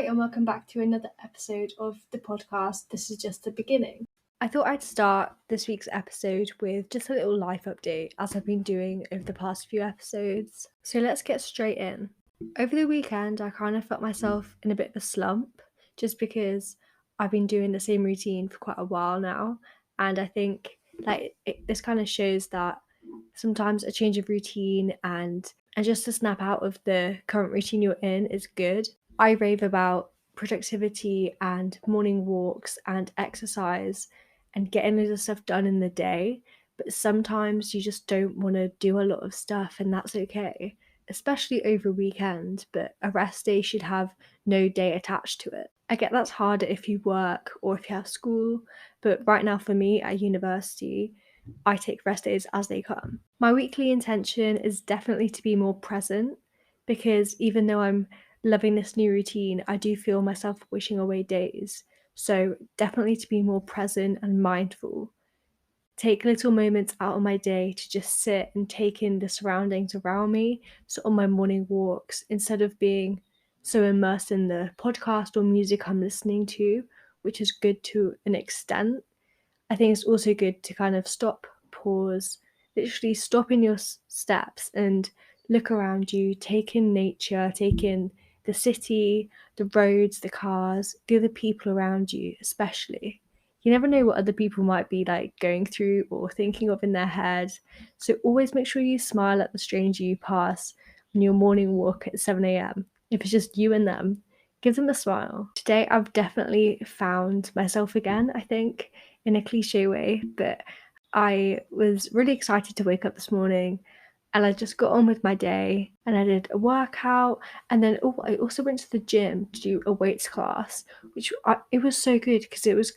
and welcome back to another episode of the podcast. This is just the beginning. I thought I'd start this week's episode with just a little life update, as I've been doing over the past few episodes. So let's get straight in. Over the weekend, I kind of felt myself in a bit of a slump, just because I've been doing the same routine for quite a while now, and I think this kind of shows that sometimes a change of routine and just to snap out of the current routine you're in is good. I rave about productivity and morning walks and exercise and getting loads of stuff done in the day, but sometimes you just don't want to do a lot of stuff, and that's okay, especially over a weekend. But a rest day should have no day attached to it. I get that's harder if you work or if you have school, but right now for me at university, I take rest days as they come. My weekly intention is definitely to be more present, because even though I'm loving this new routine, I do feel myself wishing away days. So definitely to be more present and mindful. Take little moments out of my day to just sit and take in the surroundings around me. So on my morning walks, instead of being so immersed in the podcast or music I'm listening to, which is good to an extent, I think it's also good to kind of stop, pause, literally stop in your steps and look around you, take in nature, take in the city, the roads, the cars, the other people around you, especially. You never know what other people might be like going through or thinking of in their head. So always make sure you smile at the stranger you pass on your morning walk at 7 a.m. If it's just you and them, give them a smile. Today, I've definitely found myself again, I think, in a cliche way, but I was really excited to wake up this morning, and I just got on with my day and I did a workout, and then I also went to the gym to do a weights class, it was so good because it was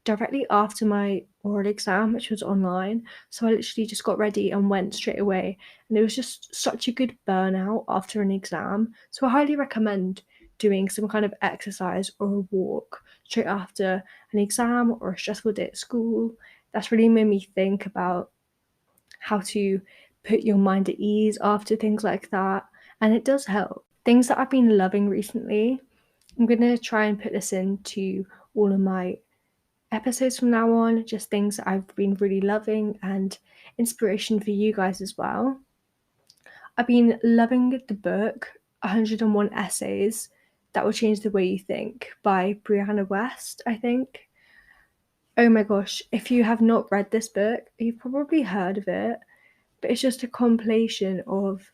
directly after my oral exam, which was online. So I literally just got ready and went straight away, and it was just such a good burnout after an exam. So I highly recommend doing some kind of exercise or a walk straight after an exam or a stressful day at school. That's really made me think about how to put your mind at ease after things like that, and it does help. Things that I've been loving recently, I'm going to try and put this into all of my episodes from now on, just things that I've been really loving and inspiration for you guys as well. I've been loving the book 101 Essays That Will Change the Way You Think by Brianna West, I think. Oh my gosh, if you have not read this book, you've probably heard of it, but it's just a compilation of,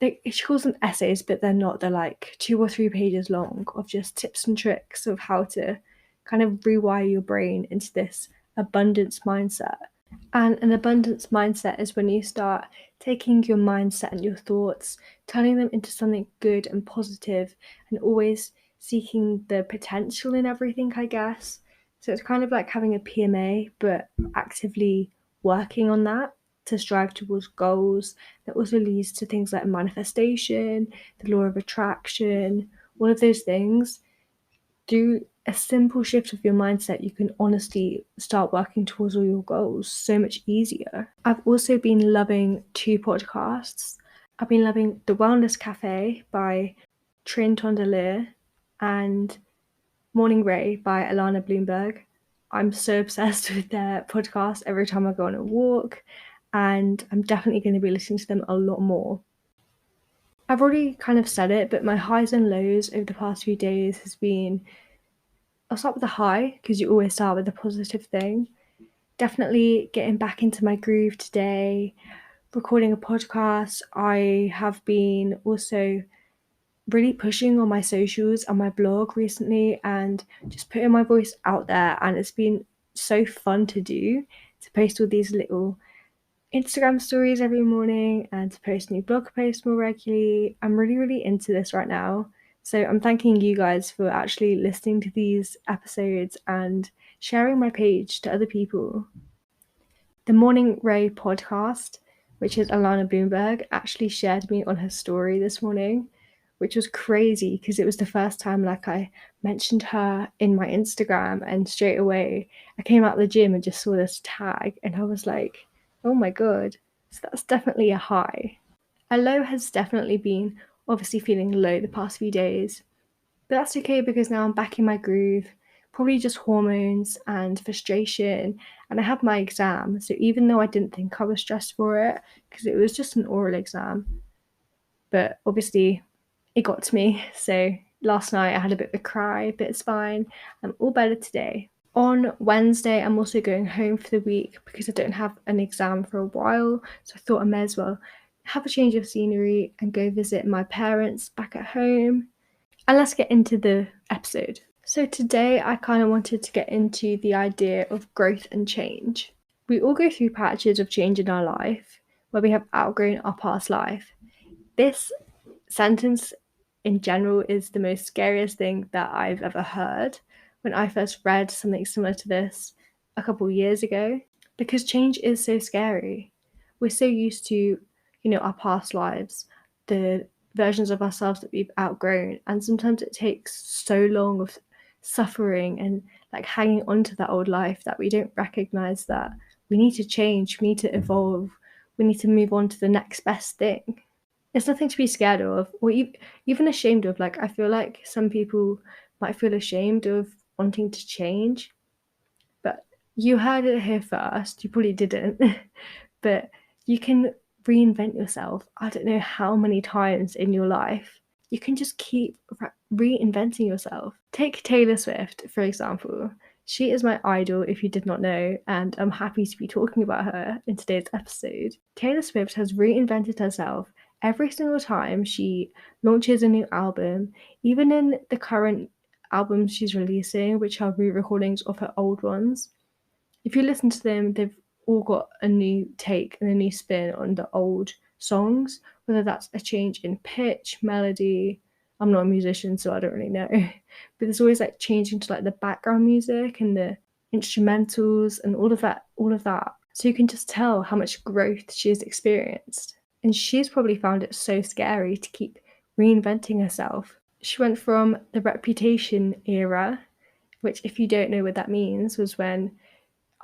she calls them essays, but they're not. They're like 2 or 3 pages long of just tips and tricks of how to kind of rewire your brain into this abundance mindset. And an abundance mindset is when you start taking your mindset and your thoughts, turning them into something good and positive, and always seeking the potential in everything, I guess. So it's kind of like having a PMA, but actively working on that to strive towards goals. That also leads to things like manifestation, the law of attraction, all of those things. Through a simple shift of your mindset, you can honestly start working towards all your goals so much easier. I've also been loving 2 podcasts. I've been loving The Wellness Cafe by Trin Tondelier and Morning Ray by Alana Bloomberg. I'm so obsessed with their podcast every time I go on a walk, and I'm definitely going to be listening to them a lot more. I've already kind of said it, but my highs and lows over the past few days has been, I'll start with the high, because you always start with a positive thing. Definitely getting back into my groove today, recording a podcast. I have been also really pushing on my socials and my blog recently and just putting my voice out there, and it's been so fun to do, to post all these little Instagram stories every morning and to post new blog posts more regularly. I'm really into this right now. So I'm thanking you guys for actually listening to these episodes and sharing my page to other people. The Morning Ray podcast, which is Alana Bloomberg, actually shared me on her story this morning, which was crazy because it was the first time I mentioned her in my Instagram, and straight away I came out of the gym and just saw this tag and I was like, oh my god. So that's definitely a high. A low has definitely been obviously feeling low the past few days. But that's okay because now I'm back in my groove, probably just hormones and frustration, and I have my exam. So even though I didn't think I was stressed for it, because it was just an oral exam, but obviously it got to me. So last night I had a bit of a cry, but it's fine. I'm all better today. On Wednesday, I'm also going home for the week because I don't have an exam for a while. So I thought I may as well have a change of scenery and go visit my parents back at home. And let's get into the episode. So today I kind of wanted to get into the idea of growth and change. We all go through patches of change in our life where we have outgrown our past life. This sentence in general is the most scariest thing that I've ever heard when I first read something similar to this a couple of years ago, because change is so scary. We're so used to, our past lives, the versions of ourselves that we've outgrown, and sometimes it takes so long of suffering and like hanging on to that old life that we don't recognize that we need to change, we need to evolve, we need to move on to the next best thing. It's nothing to be scared of or even ashamed of. Like, I feel like some people might feel ashamed of wanting to change, but you heard it here first. You probably didn't, but you can reinvent yourself. I don't know how many times in your life. You can just keep reinventing yourself. Take Taylor Swift, for example. She is my idol, if you did not know, and I'm happy to be talking about her in today's episode. Taylor Swift has reinvented herself every single time she launches a new album, even in the current albums she's releasing, which are re recordings of her old ones. If you listen to them, they've all got a new take and a new spin on the old songs, whether that's a change in pitch, melody. I'm not a musician, so I don't really know. But there's always like changing to like the background music and the instrumentals and all of that. So you can just tell how much growth she has experienced. And she's probably found it so scary to keep reinventing herself. She went from the Reputation era, which, if you don't know what that means, was when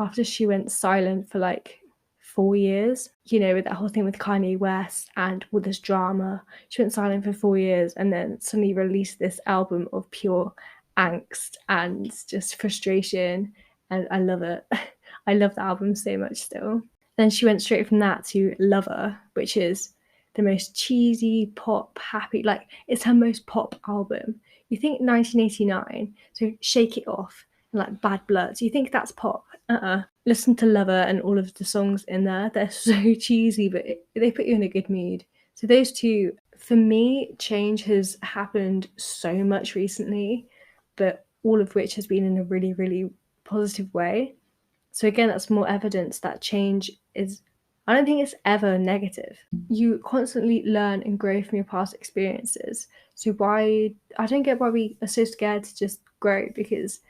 after she went silent for like 4 years, with that whole thing with Kanye West and all this drama. She went silent for 4 years and then suddenly released this album of pure angst and just frustration. And I love it. I love the album so much still. Then she went straight from that to Lover, which is the most cheesy, pop, happy, like it's her most pop album. You think 1989, so Shake It Off and like Bad Blood. So you think that's pop? Listen to Lover and all of the songs in there. They're so cheesy, but they put you in a good mood. So those two, for me, change has happened so much recently, but all of which has been in a really, really positive way. So again, that's more evidence that change is, I don't think it's ever negative. You constantly learn and grow from your past experiences. So I don't get why we are so scared to just grow, because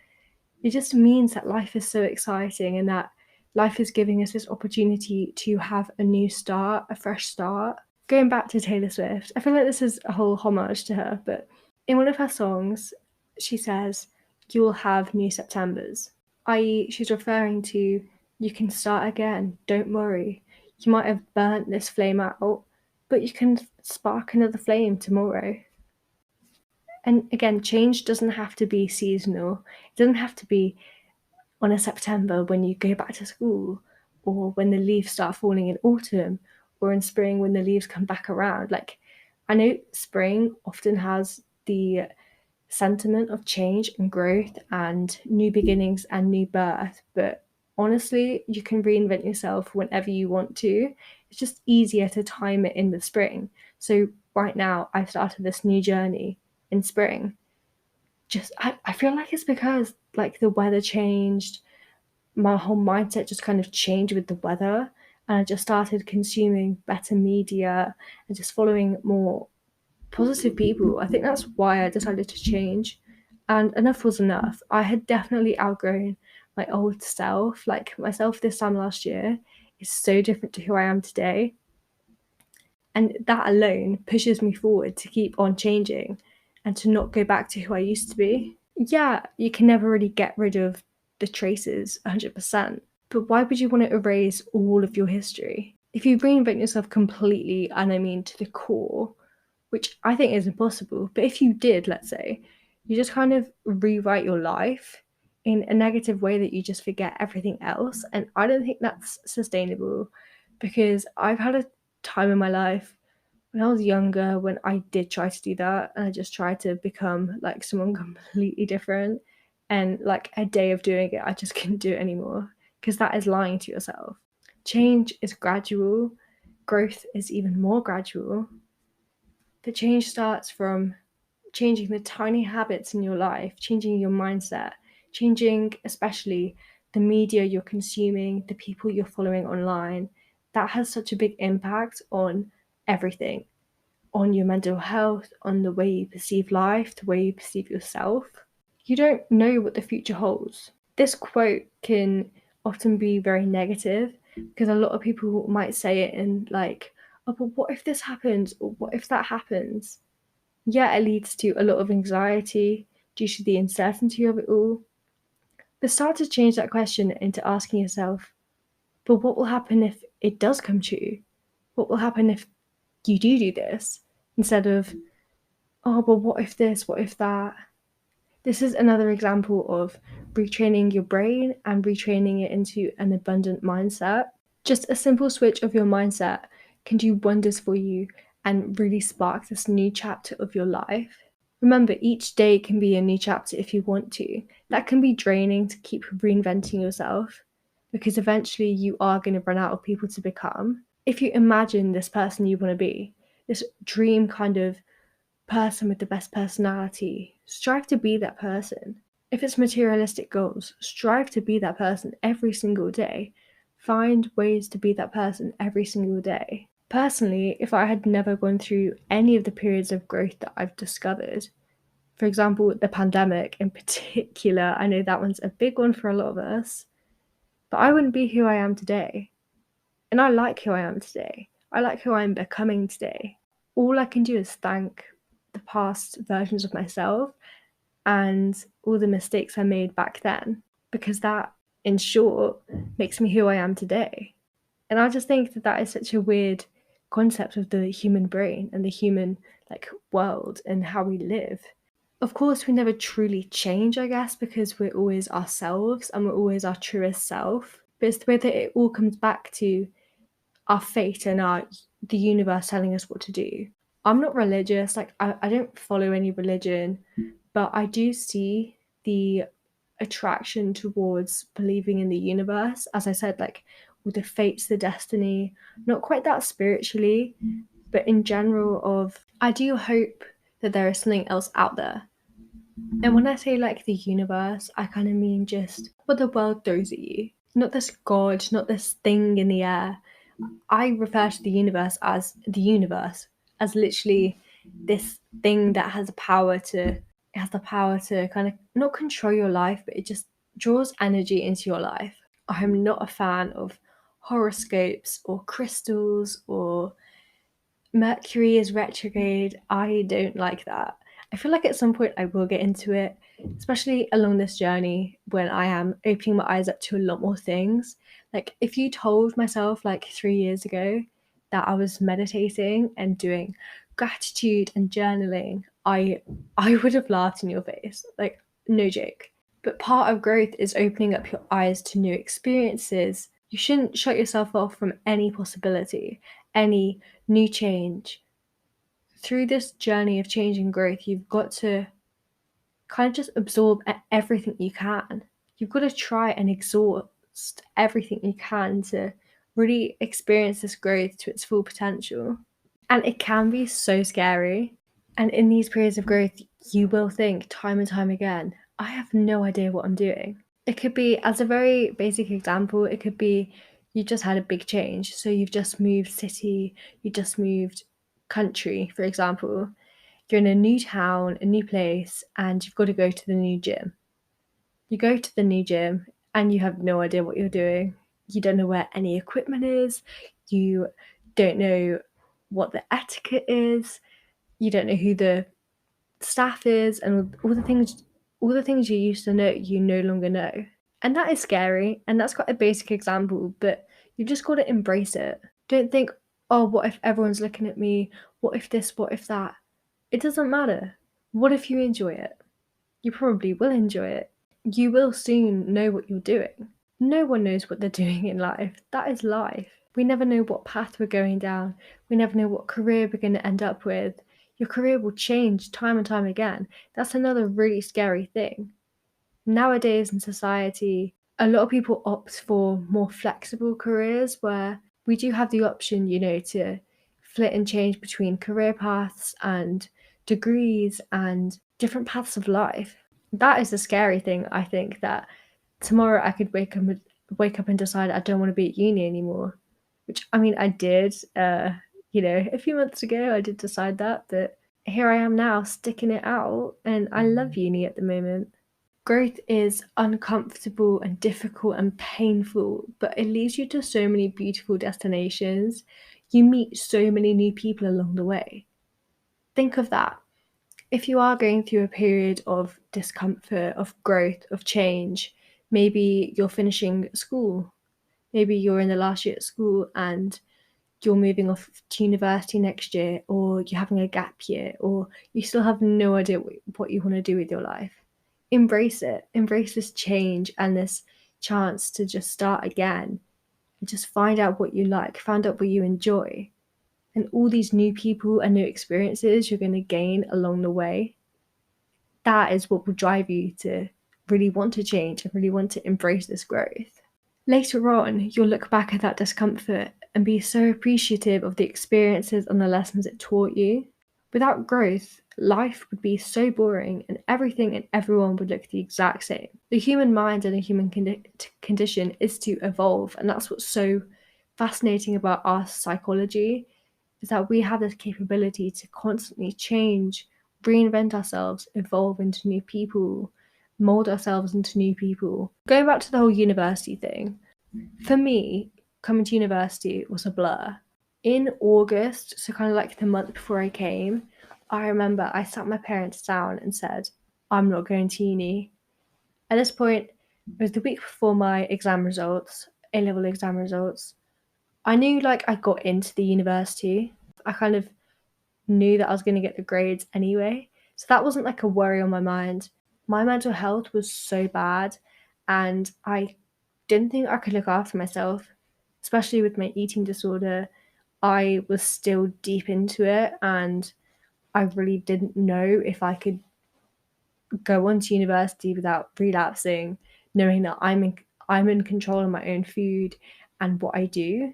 it just means that life is so exciting and that life is giving us this opportunity to have a new start, a fresh start. Going back to Taylor Swift, I feel like this is a whole homage to her, but in one of her songs, she says, "You'll have new Septembers," i.e., she's referring to you can start again, don't worry. You might have burnt this flame out, but you can spark another flame tomorrow. And again, change doesn't have to be seasonal. It doesn't have to be on a September when you go back to school, or when the leaves start falling in autumn, or in spring when the leaves come back around. Like, I know spring often has the sentiment of change and growth and new beginnings and new birth, but honestly, you can reinvent yourself whenever you want to. It's just easier to time it in with spring. So right now, I've started this new journey in spring. I feel like it's because like the weather changed, my whole mindset just kind of changed with the weather, and I just started consuming better media and just following more positive people. I think that's why I decided to change. And enough was enough. I had definitely outgrown my old self. Like, myself this time last year is so different to who I am today. And that alone pushes me forward to keep on changing and to not go back to who I used to be. Yeah, you can never really get rid of the traces 100%, but why would you want to erase all of your history? If you reinvent yourself completely, and I mean to the core, which I think is impossible, but if you did, let's say, You just kind of rewrite your life in a negative way that you just forget everything else. And I don't think that's sustainable, because I've had a time in my life when I was younger when I did try to do that, and I just tried to become like someone completely different. And like a day of doing it, I just couldn't do it anymore, because that is lying to yourself. Change is gradual, growth is even more gradual. The change starts from changing the tiny habits in your life, changing your mindset, changing especially the media you're consuming, the people you're following online. That has such a big impact on everything, on your mental health, on the way you perceive life, the way you perceive yourself. You don't know what the future holds. This quote can often be very negative, because a lot of people might say it in like, oh, but what if this happens? Or what if that happens? Yeah, it leads to a lot of anxiety due to the uncertainty of it all. But start to change that question into asking yourself, but what will happen if it does come true? What will happen if you do this? Instead of, oh, but what if this? What if that? This is another example of retraining your brain and retraining it into an abundant mindset. Just a simple switch of your mindset can do wonders for you and really spark this new chapter of your life. Remember, each day can be a new chapter if you want to. That can be draining to keep reinventing yourself, because eventually you are going to run out of people to become. If you imagine this person you want to be, this dream kind of person with the best personality, strive to be that person. If it's materialistic goals, strive to be that person every single day. Find ways to be that person every single day. Personally, if I had never gone through any of the periods of growth that I've discovered, for example, the pandemic in particular, I know that one's a big one for a lot of us, but I wouldn't be who I am today. And I like who I am today. I like who I'm becoming today. All I can do is thank the past versions of myself and all the mistakes I made back then, because that, in short, makes me who I am today. And I just think that that is such a weird concept of the human brain and the human like world and how we live. Of course, we never truly change, I guess, because we're always ourselves and we're always our truest self. But it's the way that it all comes back to our fate and the universe telling us what to do. I'm not religious, like I don't follow any religion, but I do see the attraction towards believing in the universe. As I said, like with the fates, the destiny, not quite that spiritually, but in general of I do hope that there is something else out there. And when I say like the universe, I kind of mean just what the world throws at you. Not this God, not this thing in the air. I refer to the universe, as literally this thing that has the power to kind of not control your life, but it just draws energy into your life. I'm not a fan of horoscopes or crystals or Mercury is retrograde. I don't like that. I feel like at some point I will get into it, especially along this journey when I am opening my eyes up to a lot more things. Like if you told myself like 3 years ago that I was meditating and doing gratitude and journaling, I would have laughed in your face. Like no joke. But part of growth is opening up your eyes to new experiences. You shouldn't shut yourself off from any possibility, any new change. Through this journey of change and growth, you've got to kind of just absorb everything you can. You've got to try and exhaust everything you can to really experience this growth to its full potential. And it can be so scary. And in these periods of growth, you will think time and time again, I have no idea what I'm doing. It could be, as a very basic example, it could be you just had a big change. So you've just moved city, you just moved country, for example. You're in a new town, a new place, and you've got to go to the new gym. You go to the new gym and you have no idea what you're doing. You don't know where any equipment is. You don't know what the etiquette is. You don't know who the staff is, and all the things you used to know, you no longer know. And that is scary, and that's quite a basic example, but you've just got to embrace it. Don't think, oh, what if everyone's looking at me? What if this? What if that? It doesn't matter. What if you enjoy it? You probably will enjoy it. You will soon know what you're doing. No one knows what they're doing in life. That is life. We never know what path we're going down. We never know what career we're going to end up with. Your career will change time and time again. That's another really scary thing. Nowadays in society, a lot of people opt for more flexible careers where we do have the option, to flit and change between career paths and degrees and different paths of life. That is the scary thing, I think, that tomorrow I could wake up and decide I don't want to be at uni anymore. Which, I mean, I did, a few months ago I did decide that, but here I am now sticking it out, and I love uni at the moment. Growth is uncomfortable and difficult and painful, but it leads you to so many beautiful destinations. You meet so many new people along the way. Think of that. If you are going through a period of discomfort, of growth, of change, maybe you're finishing school, maybe you're in the last year at school and you're moving off to university next year, or you're having a gap year, or you still have no idea what you want to do with your life. Embrace it. Embrace this change and this chance to just start again and just find out what you like, find out what you enjoy. And all these new people and new experiences you're going to gain along the way, that is what will drive you to really want to change and really want to embrace this growth. Later on, you'll look back at that discomfort and be so appreciative of the experiences and the lessons it taught you. Without growth, life would be so boring and everything and everyone would look the exact same. The human mind and the human condition is to evolve, and that's what's so fascinating about our psychology, is that we have this capability to constantly change, reinvent ourselves, evolve into new people, mold ourselves into new people. Going back to the whole university thing, for me, coming to university was a blur. In August, so kind of like the month before I came, I remember I sat my parents down and said, I'm not going to uni. At this point, it was the week before my exam results, A-level exam results. I knew I got into the university. I kind of knew that I was going to get the grades anyway. So that wasn't a worry on my mind. My mental health was so bad and I didn't think I could look after myself, especially with my eating disorder. I was still deep into it and I really didn't know if I go on to university without relapsing, knowing that I'm in control of my own food and what I do.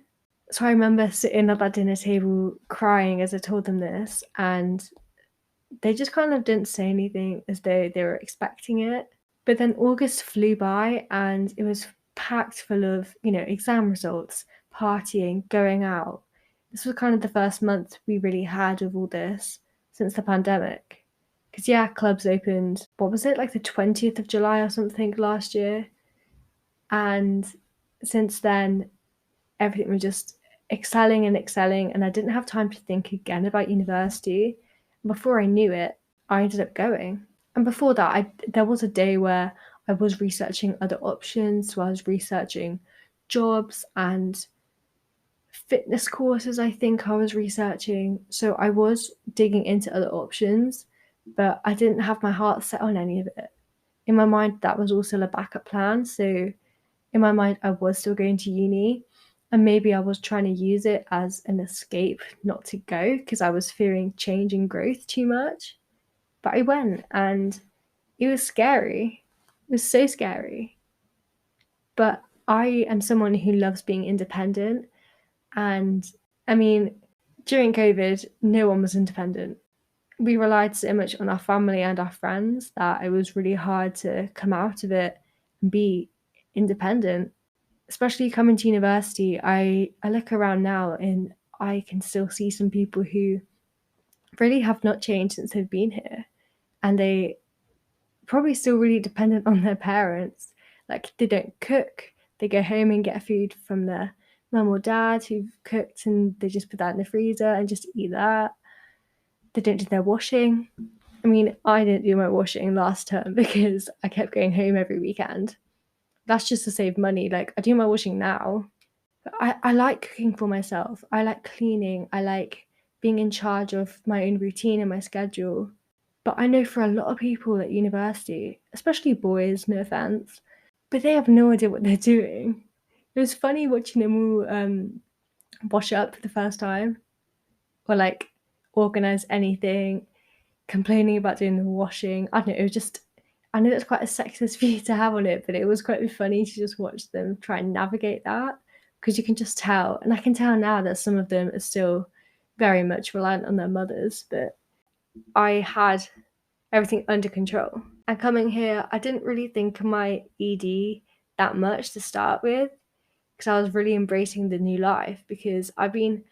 So I remember sitting at that dinner table crying as I told them this, and they just kind of didn't say anything as though they were expecting it. But then August flew by and it was packed full of, exam results, partying, going out. This was kind of the first month we really had of all this since the pandemic. Because, yeah, clubs opened, what was it, the 20th of July or something last year? And since then, everything was just excelling and excelling, and I didn't have time to think again about university. Before I knew it, I ended up going. And before that, there was a day where I was researching other options. So I was researching jobs and fitness courses, I think I was researching. So I was digging into other options, but I didn't have my heart set on any of it. In my mind, that was also a backup plan. So in my mind, I was still going to uni, and maybe I was trying to use it as an escape not to go because I was fearing change and growth too much. But I went and it was scary. It was so scary. But I am someone who loves being independent. And I mean, during COVID, no one was independent. We relied so much on our family and our friends that it was really hard to come out of it and be independent. Especially coming to university, I look around now and I can still see some people who really have not changed since they've been here. And they probably still really dependent on their parents. They don't cook. They go home and get food from their mum or dad who've cooked and they just put that in the freezer and just eat that. They don't do their washing. I mean, I didn't do my washing last term because I kept going home every weekend. That's just to save money. I do my washing now. But I like cooking for myself. I like cleaning. I like being in charge of my own routine and my schedule. But I know for a lot of people at university, especially boys, no offense, but they have no idea what they're doing. It was funny watching them all wash up for the first time, or like organize anything, complaining about doing the washing. I don't know, it was just, I know that's quite a sexist view to have on it, but it was quite funny to just watch them try and navigate that, because you can just tell, and I can tell now that some of them are still very much reliant on their mothers, but I had everything under control. And coming here, I didn't really think of my ED that much to start with, because I was really embracing the new life, because I've been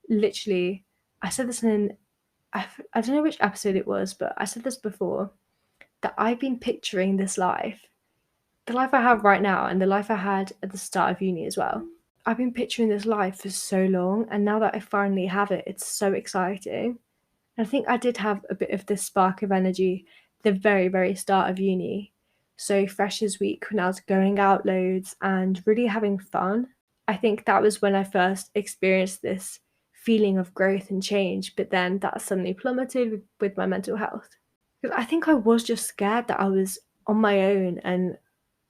literally, I said this in, I don't know which episode it was, but I said this before, that I've been picturing this life, the life I have right now, and the life I had at the start of uni as well. I've been picturing this life for so long, and now that I finally have it, it's so exciting. I think I did have a bit of this spark of energy the very, very start of uni. So Freshers Week, when I was going out loads and really having fun, I think that was when I first experienced this feeling of growth and change. But then that suddenly plummeted with my mental health. Because I think I was just scared that I was on my own, and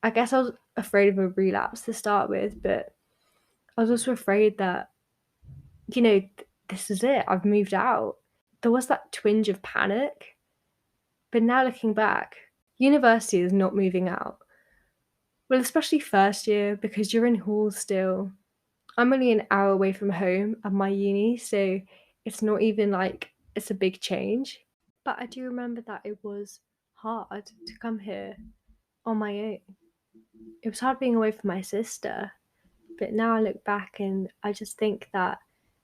I guess I was afraid of a relapse to start with, but I was also afraid that, this is it, I've moved out. There was that twinge of panic. But now looking back, university is not moving out. Well, especially first year, because you're in hall still. I'm only an hour away from home at my uni, so it's not even like it's a big change. But I do remember that it was hard to come here on my own. It was hard being away from my sister. But now I look back and I just think that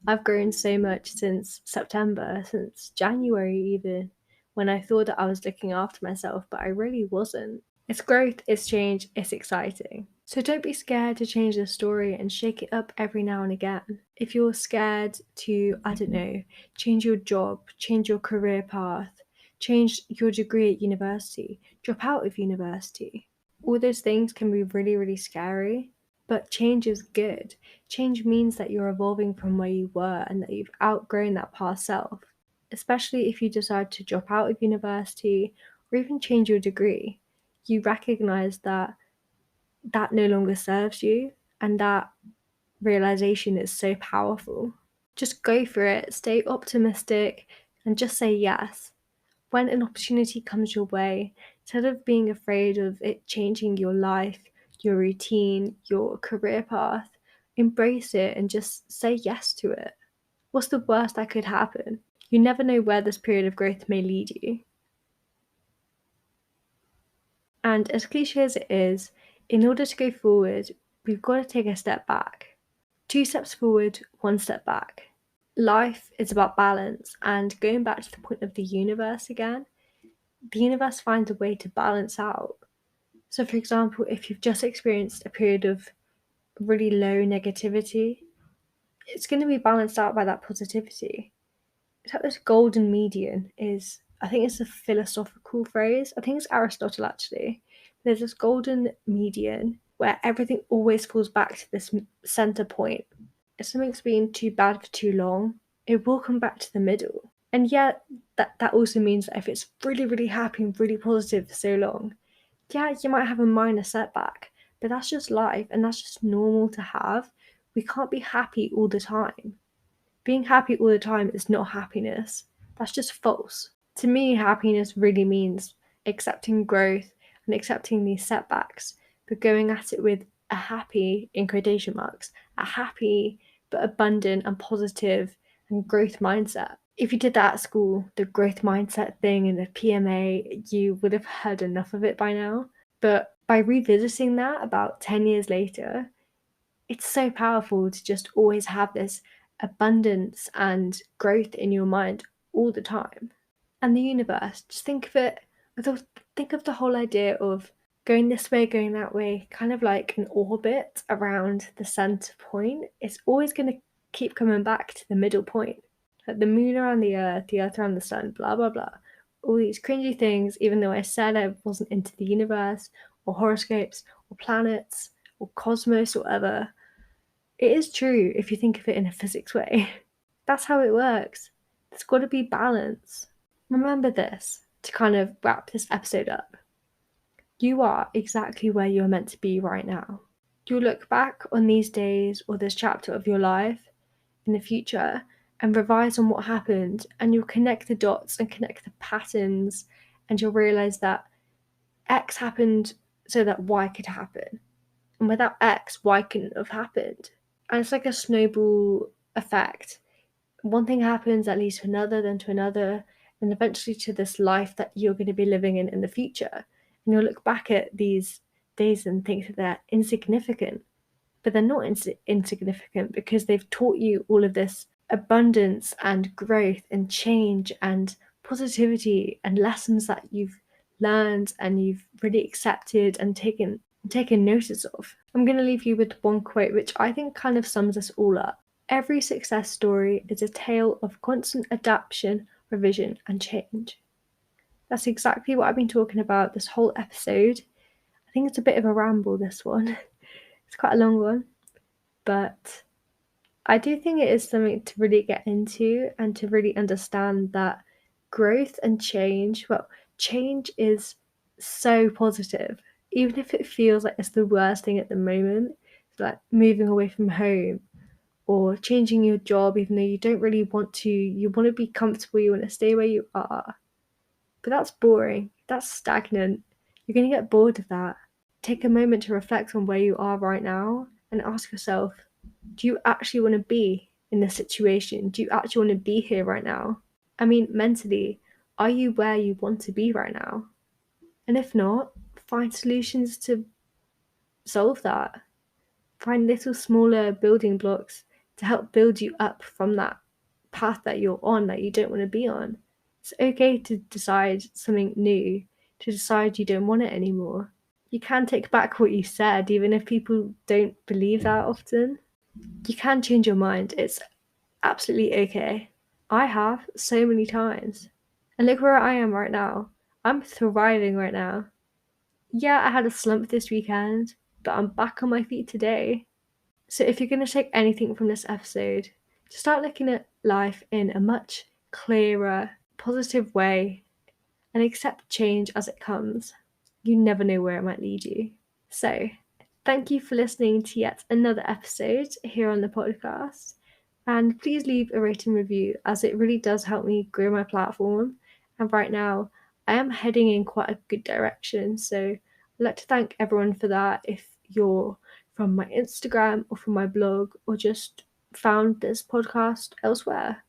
I've grown so much since September, since January even, when I thought that I was looking after myself, but I really wasn't. It's growth, it's change, it's exciting. So don't be scared to change the story and shake it up every now and again. If you're scared to, I don't know, change your job, change your career path, change your degree at university, drop out of university, all those things can be really, really scary. But change is good. Change means that you're evolving from where you were and that you've outgrown that past self. Especially if you decide to drop out of university or even change your degree, you recognize that that no longer serves you, and that realization is so powerful. Just go for it, stay optimistic, and just say yes. When an opportunity comes your way, instead of being afraid of it changing your life, your routine, your career path, embrace it and just say yes to it. What's the worst that could happen? You never know where this period of growth may lead you. And as cliche as it is, in order to go forward, we've got to take a step back. 2 steps forward, 1 step back. Life is about balance, and going back to the point of the universe again, the universe finds a way to balance out. So, for example, if you've just experienced a period of really low negativity, it's going to be balanced out by that positivity. It's like this golden median is, I think it's a philosophical phrase. I think it's Aristotle actually. There's this golden median where everything always falls back to this center point. If something's been too bad for too long, it will come back to the middle. And yet, that also means that if it's really, really happy and really positive for so long, yeah, you might have a minor setback, but that's just life and that's just normal to have. We can't be happy all the time. Being happy all the time is not happiness. That's just false. To me, happiness really means accepting growth and accepting these setbacks, but going at it with a happy, in quotation marks, a happy but abundant and positive and growth mindset. If you did that at school, the growth mindset thing and the PMA, you would have heard enough of it by now. But by revisiting that about 10 years later, it's so powerful to just always have this abundance and growth in your mind all the time. And the universe, just think of it, think of the whole idea of going this way, going that way, kind of like an orbit around the center point. It's always going to keep coming back to the middle point. Like the moon around the earth around the sun, blah, blah, blah. All these cringy things, even though I said I wasn't into the universe or horoscopes or planets or cosmos or whatever. It is true if you think of it in a physics way. That's how it works. There's got to be balance. Remember this. to kind of wrap this episode up, you are exactly where you're meant to be right now. You'll look back on these days or this chapter of your life in the future and revise on what happened, and you'll connect the dots and connect the patterns, and you'll realize that X happened so that Y could happen. And without X, Y couldn't have happened. And it's like a snowball effect. One thing happens, that leads to another, then to another, and eventually to this life that you're going to be living in the future. And you'll look back at these days and think that they're insignificant. But they're not insignificant, because they've taught you all of this abundance and growth and change and positivity and lessons that you've learned and you've really accepted and taken notice of. I'm going to leave you with one quote which I think kind of sums us all up. Every success story is a tale of constant adaptation, revision, and change. That's exactly what I've been talking about this whole episode. I think it's a bit of a ramble, this one. It's quite a long one, but I do think it is something to really get into and to really understand that growth and change, well, change is so positive. Even if it feels like it's the worst thing at the moment, like moving away from home or changing your job, even though you don't really want to, you want to be comfortable, you want to stay where you are. But that's boring, that's stagnant. You're going to get bored of that. Take a moment to reflect on where you are right now and ask yourself, do you actually want to be in this situation? Do you actually want to be here right now? I mean, mentally, are you where you want to be right now? And if not, find solutions to solve that. Find little smaller building blocks to help build you up from that path that you're on that you don't want to be on. It's okay to decide something new, to decide you don't want it anymore. You can take back what you said, even if people don't believe that often. You can change your mind. It's absolutely okay. I have so many times. And look where I am right now. I'm thriving right now. Yeah, I had a slump this weekend, but I'm back on my feet today. So if you're going to take anything from this episode, just start looking at life in a much clearer, positive way and accept change as it comes. You never know where it might lead you. So, thank you for listening to yet another episode here on the podcast. And please leave a rating review, as it really does help me grow my platform. And right now, I am heading in quite a good direction. So I'd like to thank everyone for that. If you're from my Instagram or from my blog, or just found this podcast elsewhere,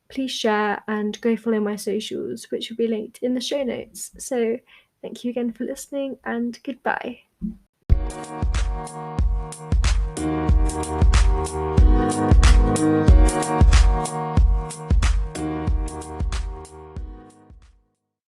please share and go follow my socials, which will be linked in the show notes. So thank you again for listening, and goodbye.